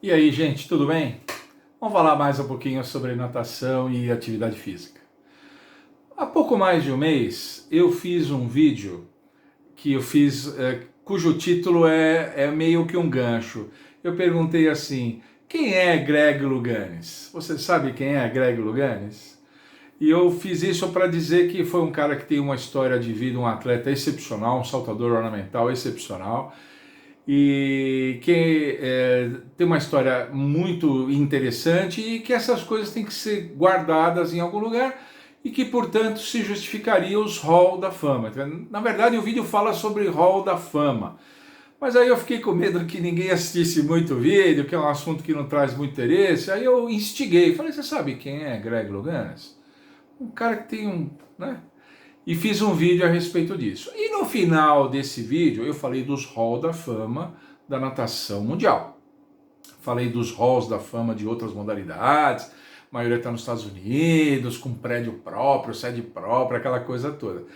E aí, gente, tudo bem? Vamos falar mais um pouquinho sobre natação e atividade física. Há pouco mais de um mês, eu fiz um vídeo cujo título é meio que um gancho. Eu perguntei assim: quem é Greg Louganis? Você sabe quem é Greg Louganis? E eu fiz isso para dizer que foi um cara que tem uma história de vida, um atleta excepcional, um saltador ornamental excepcional e que tem uma história muito interessante e que essas coisas têm que ser guardadas em algum lugar e que, portanto, se justificaria os Hall da Fama. Na verdade, o vídeo fala sobre Hall da Fama, mas aí eu fiquei com medo que ninguém assistisse muito o vídeo, que é um assunto que não traz muito interesse, aí eu instiguei, falei, você sabe quem é Greg Louganis? Um cara que tem né? E fiz um vídeo a respeito disso. E no final desse vídeo eu falei dos halls da fama da natação mundial. Falei dos halls da fama de outras modalidades, a maioria está nos Estados Unidos, com prédio próprio, sede própria, aquela coisa toda.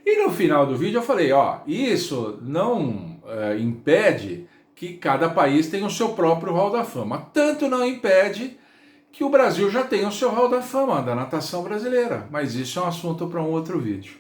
E no final do vídeo eu falei, ó, isso não impede que cada país tenha o seu próprio hall da fama. Tanto não impede que o Brasil já tem o seu hall da fama da natação brasileira, mas isso é um assunto para um outro vídeo.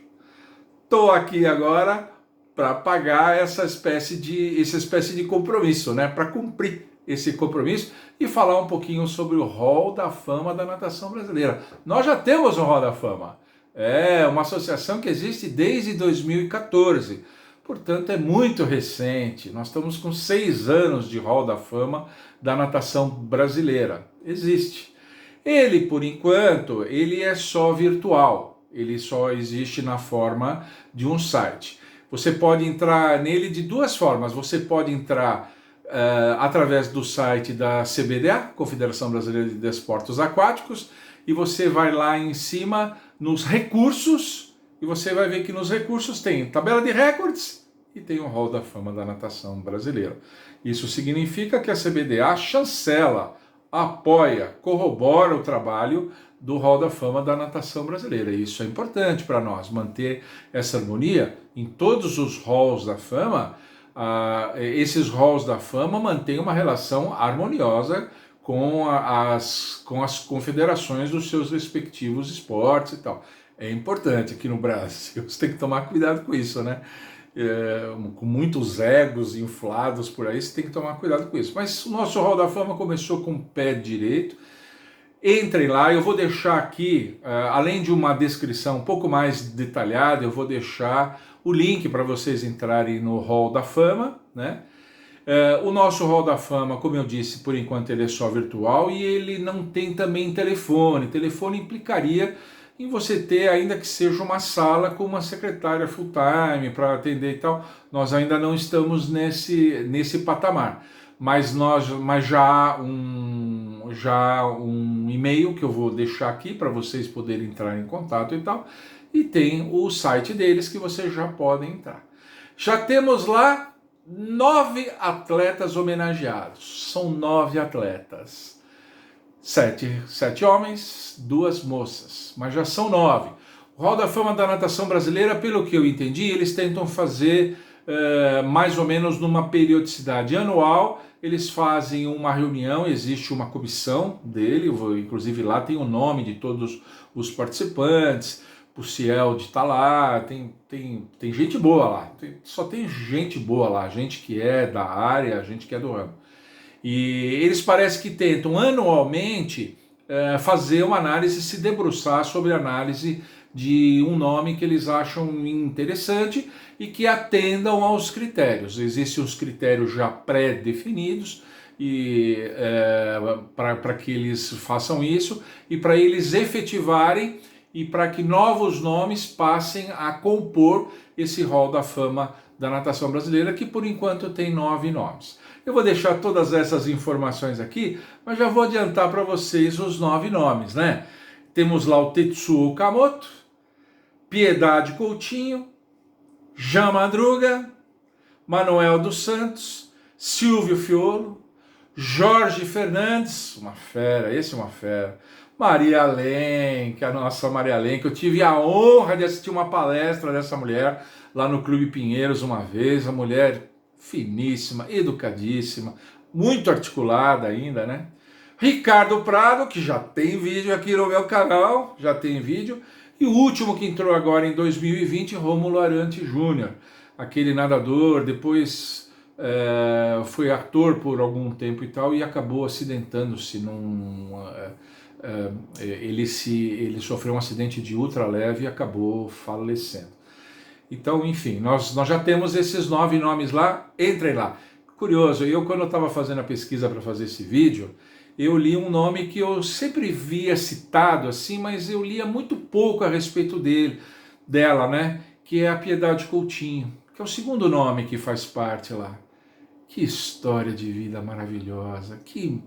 Estou aqui agora para pagar essa espécie de compromisso, né? Para cumprir esse compromisso e falar um pouquinho sobre o hall da fama da natação brasileira. Nós já temos o hall da fama. É uma associação que existe desde 2014. Portanto, é muito recente. Nós estamos com 6 anos de hall da fama da natação brasileira. Existe. Ele, por enquanto, ele é só virtual. Ele só existe na forma de um site. Você pode entrar nele de duas formas. Você pode entrar através do site da CBDA, Confederação Brasileira de Desportos Aquáticos, e você vai lá em cima nos recursos, e você vai ver que nos recursos tem tabela de recordes e tem o Hall da Fama da Natação Brasileira. Isso significa que a CBDA chancela, apoia, corrobora o trabalho do Hall da Fama da natação brasileira. Isso é importante para nós, manter essa harmonia em todos os halls da fama. Esses halls da fama mantêm uma relação harmoniosa com as confederações dos seus respectivos esportes e tal. É importante aqui no Brasil, você tem que tomar cuidado com isso, né? Com muitos egos inflados por aí, você tem que tomar cuidado com isso. Mas o nosso Hall da Fama começou com o pé direito. Entrem lá, eu vou deixar aqui, além de uma descrição um pouco mais detalhada, eu vou deixar o link para vocês entrarem no Hall da Fama, né? O nosso Hall da Fama, como eu disse, por enquanto ele é só virtual e ele não tem também telefone. Telefone implicaria em você ter, ainda que seja uma sala com uma secretária full-time para atender e tal. Nós ainda não estamos nesse patamar, mas já há um e-mail que eu vou deixar aqui para vocês poderem entrar em contato e tal, e tem o site deles que vocês já podem entrar. Já temos lá 9 atletas homenageados, são 9 atletas. 7 homens, 2 moças, mas já são 9. O Hall da Fama da Natação Brasileira, pelo que eu entendi, eles tentam fazer mais ou menos numa periodicidade anual. Eles fazem uma reunião, existe uma comissão dele, inclusive lá tem o nome de todos os participantes, o Ciel de estar lá, tem gente boa lá, só tem gente boa lá, gente que é da área, gente que é do ramo. E eles parecem que tentam anualmente fazer uma análise, se debruçar sobre a análise de um nome que eles acham interessante e que atendam aos critérios. Existem os critérios já pré-definidos para que eles façam isso e para eles efetivarem e para que novos nomes passem a compor esse Hall da Fama da natação brasileira, que por enquanto tem 9 nomes. Eu vou deixar todas essas informações aqui, mas já vou adiantar para vocês os 9 nomes, né? Temos lá o Tetsuo Okamoto, Piedade Coutinho, Jean Madruga, Manuel dos Santos, Silvio Fiolo, Jorge Fernandes, uma fera, esse é uma fera, Maria Lenk, a nossa Maria Lenk, eu tive a honra de assistir uma palestra dessa mulher lá no Clube Pinheiros uma vez, a mulher finíssima, educadíssima, muito articulada ainda, né? Ricardo Prado, que já tem vídeo aqui no meu canal, já tem vídeo. E o último que entrou agora em 2020, Rômulo Arantes Júnior, aquele nadador, depois foi ator por algum tempo e tal, e acabou acidentando-se ele sofreu um acidente de ultraleve e acabou falecendo. Então, enfim, nós já temos esses 9 nomes lá, entrem lá. Curioso, quando eu estava fazendo a pesquisa para fazer esse vídeo, eu li um nome que eu sempre via citado assim, mas eu lia muito pouco a respeito dela, né? Que é a Piedade Coutinho, que é o segundo nome que faz parte lá. Que história de vida maravilhosa, que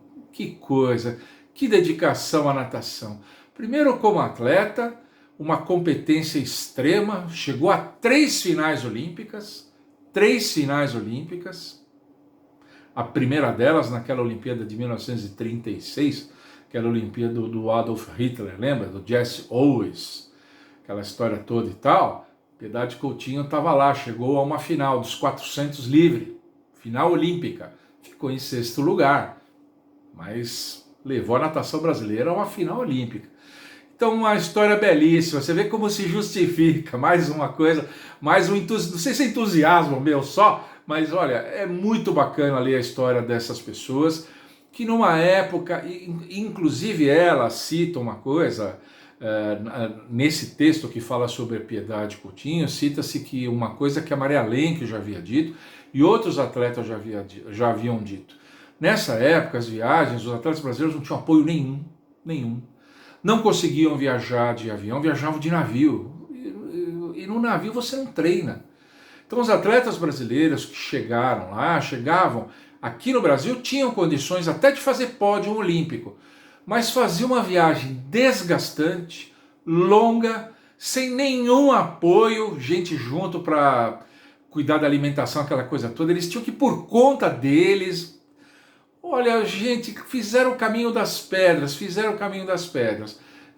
coisa, que dedicação à natação. Primeiro como atleta, uma competência extrema, chegou a 3 finais olímpicas, a primeira delas naquela Olimpíada de 1936, aquela Olimpíada do Adolf Hitler, lembra? Do Jesse Owens, aquela história toda e tal. Piedade Coutinho estava lá, chegou a uma final dos 400 livre, final olímpica, ficou em 6º lugar, mas levou a natação brasileira a uma final olímpica. Então, uma história belíssima, você vê como se justifica, mais uma coisa, mais um entusiasmo, não sei se é entusiasmo meu só, mas olha, é muito bacana ler a história dessas pessoas, que numa época, inclusive ela cita uma coisa, nesse texto que fala sobre a Piedade Coutinho, cita-se que uma coisa que a Maria Lenk já havia dito, e outros atletas já haviam dito. Nessa época, as viagens, os atletas brasileiros não tinham apoio nenhum. Não conseguiam viajar de avião, viajavam de navio. E no navio você não treina. Então os atletas brasileiros que chegavam aqui no Brasil, tinham condições até de fazer pódio olímpico, mas faziam uma viagem desgastante, longa, sem nenhum apoio, gente junto para cuidar da alimentação, aquela coisa toda. Eles tinham que ir por conta deles. Olha, gente, fizeram o caminho das pedras,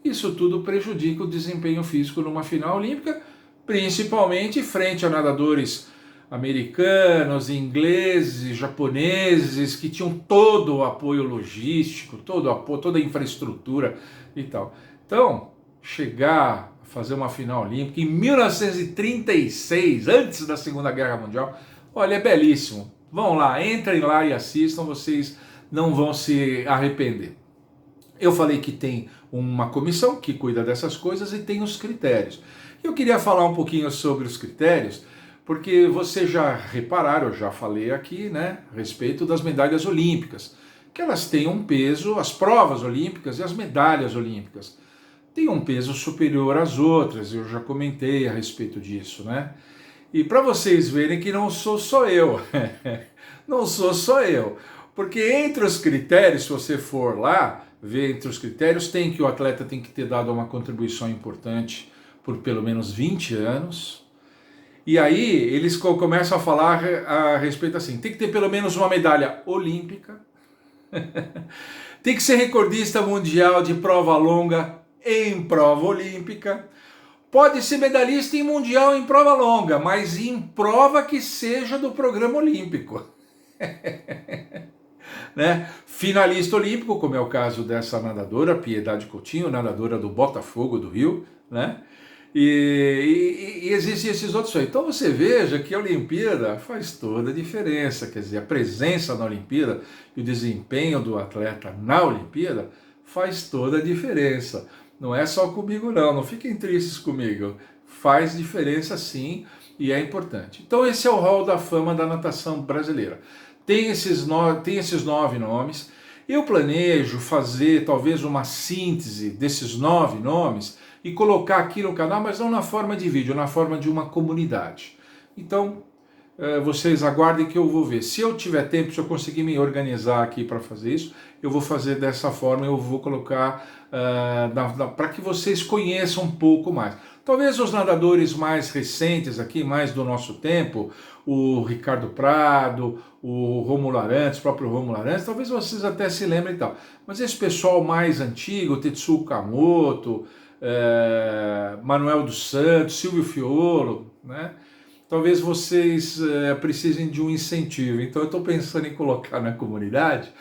Isso tudo prejudica o desempenho físico numa final olímpica, principalmente frente a nadadores americanos, ingleses, japoneses, que tinham todo o apoio logístico, toda a infraestrutura e tal. Então, chegar a fazer uma final olímpica em 1936, antes da Segunda Guerra Mundial, olha, é belíssimo. Vão lá, entrem lá e assistam, vocês não vão se arrepender. Eu falei que tem uma comissão que cuida dessas coisas e tem os critérios. Eu queria falar um pouquinho sobre os critérios, porque vocês já repararam, eu já falei aqui, né, a respeito das medalhas olímpicas, que elas têm um peso, as provas olímpicas e as medalhas olímpicas têm um peso superior às outras, eu já comentei a respeito disso, né? E para vocês verem que não sou só eu, não sou só eu, porque entre os critérios, se você for lá, ver entre os critérios, tem que o atleta tem que ter dado uma contribuição importante por pelo menos 20 anos, e aí eles começam a falar a respeito assim, tem que ter pelo menos uma medalha olímpica, tem que ser recordista mundial de prova longa em prova olímpica, pode ser medalhista em mundial em prova longa, mas em prova que seja do programa olímpico. Né? Finalista olímpico, como é o caso dessa nadadora, Piedade Coutinho, nadadora do Botafogo do Rio, né? E existem esses outros aí. Então você veja que a Olimpíada faz toda a diferença, quer dizer, a presença na Olimpíada e o desempenho do atleta na Olimpíada faz toda a diferença. Não é só comigo não fiquem tristes comigo, faz diferença sim e é importante. Então esse é o Hall da Fama da natação brasileira. Tem esses 9 nomes, eu planejo fazer talvez uma síntese desses 9 nomes e colocar aqui no canal, mas não na forma de vídeo, na forma de uma comunidade. Então vocês aguardem que eu vou ver. Se eu tiver tempo, se eu conseguir me organizar aqui para fazer isso, eu vou fazer dessa forma, eu vou colocar para que vocês conheçam um pouco mais. Talvez os nadadores mais recentes aqui, mais do nosso tempo, o Ricardo Prado, o Rômulo Arantes, o próprio Rômulo Arantes, talvez vocês até se lembrem e tal. Mas esse pessoal mais antigo, Tetsuo Kamoto, Manuel dos Santos, Silvio Fiolo, né? talvez vocês precisem de um incentivo. Então eu estou pensando em colocar na comunidade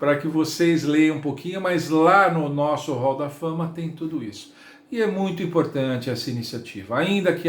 para que vocês leiam um pouquinho, mas lá no nosso Hall da Fama tem tudo isso. E é muito importante essa iniciativa, ainda que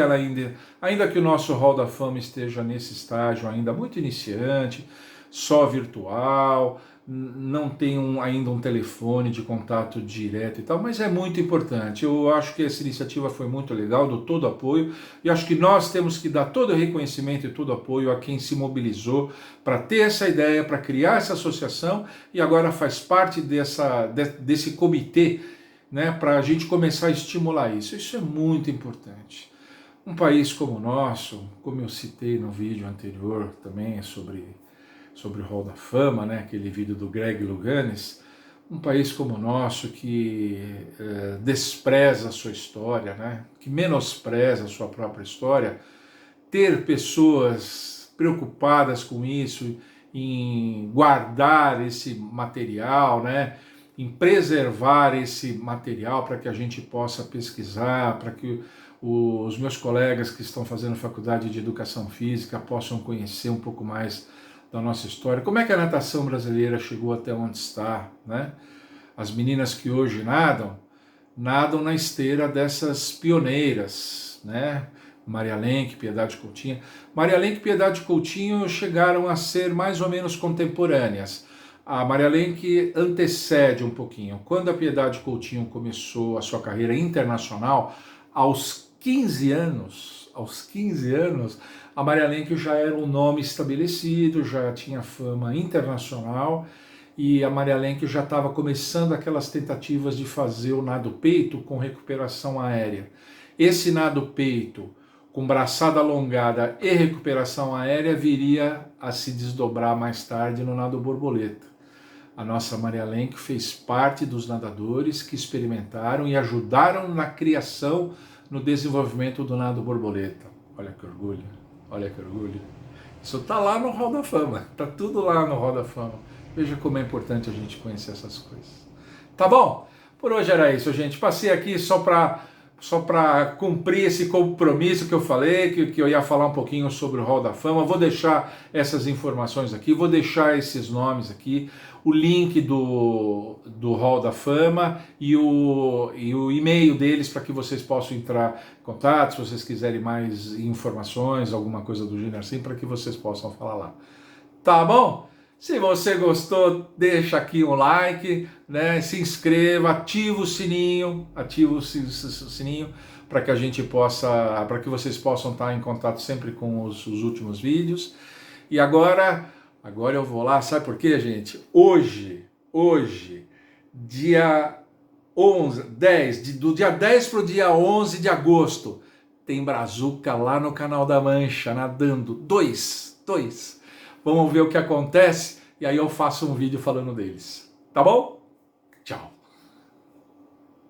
o nosso Hall da Fama esteja nesse estágio ainda muito iniciante, só virtual, não tem ainda um telefone de contato direto e tal, mas é muito importante. Eu acho que essa iniciativa foi muito legal, dou todo apoio, e acho que nós temos que dar todo o reconhecimento e todo o apoio a quem se mobilizou para ter essa ideia, para criar essa associação, e agora faz parte desse comitê, né, para a gente começar a estimular isso. Isso é muito importante. Um país como o nosso, como eu citei no vídeo anterior também sobre o Hall da Fama, né, aquele vídeo do Greg Louganis, um país como o nosso que despreza a sua história, né, que menospreza a sua própria história, ter pessoas preocupadas com isso, em guardar esse material, né, em preservar esse material para que a gente possa pesquisar, para que os meus colegas que estão fazendo faculdade de Educação Física possam conhecer um pouco mais da nossa história, como é que a natação brasileira chegou até onde está, né? As meninas que hoje nadam na esteira dessas pioneiras, né? Maria Lenk, Piedade Coutinho. Maria Lenk e Piedade Coutinho chegaram a ser mais ou menos contemporâneas. A Maria Lenk antecede um pouquinho. Quando a Piedade Coutinho começou a sua carreira internacional, aos 15 anos, a Maria Lenk já era um nome estabelecido, já tinha fama internacional, e a Maria Lenk já estava começando aquelas tentativas de fazer o nado peito com recuperação aérea. Esse nado peito, com braçada alongada e recuperação aérea, viria a se desdobrar mais tarde no nado borboleta. A nossa Maria Lenk fez parte dos nadadores que experimentaram e ajudaram na criação, no desenvolvimento do nado borboleta. Olha que orgulho, olha que orgulho. Isso está lá no Hall da Fama, está tudo lá no Hall da Fama. Veja como é importante a gente conhecer essas coisas. Tá bom? Por hoje era isso, gente. Passei aqui só para cumprir esse compromisso que eu falei, que eu ia falar um pouquinho sobre o Hall da Fama. Vou deixar essas informações aqui, vou deixar esses nomes aqui, o link do Hall da Fama e o e-mail deles para que vocês possam entrar em contato, se vocês quiserem mais informações, alguma coisa do gênero assim, para que vocês possam falar lá. Tá bom? Se você gostou, deixa aqui um like, né? Se inscreva, ativa o sininho para que a gente possa, para que vocês possam estar em contato sempre com os últimos vídeos. E agora eu vou lá, sabe por quê, gente? Hoje, dia 11, do dia 10 para o dia 11 de agosto, tem Brazuca lá no Canal da Mancha, nadando, dois. Vamos ver o que acontece e aí eu faço um vídeo falando deles. Tá bom? Tchau.